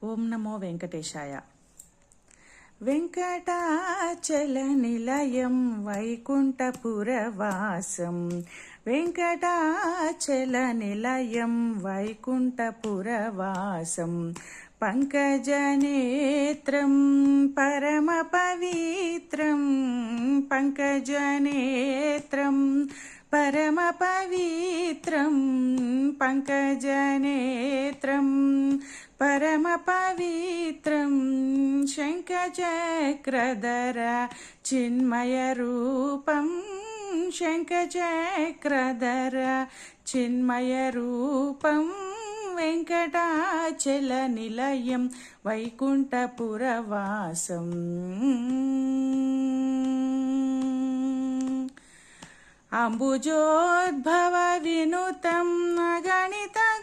ఓం నమో వెంకటేశాయ. వెంకటాచలనిలయం వైకుంఠపురవాసం, వెంకటాచలనిలయం వైకుంఠపురవాసం, పంకజనేత్రం పరమపవిత్రం, పంకజనేత్రం పరమపవిత్రం, పంకజనేత్రం పరమపవిత్రం, శంఖచక్రధర చిన్మయరూపం, శంఖచక్రధర చిన్మయరూపం, వెంకటాచలనిలయం వైకుంఠపురవాసం. అంబుజోద్భవ వినుతం అగణిత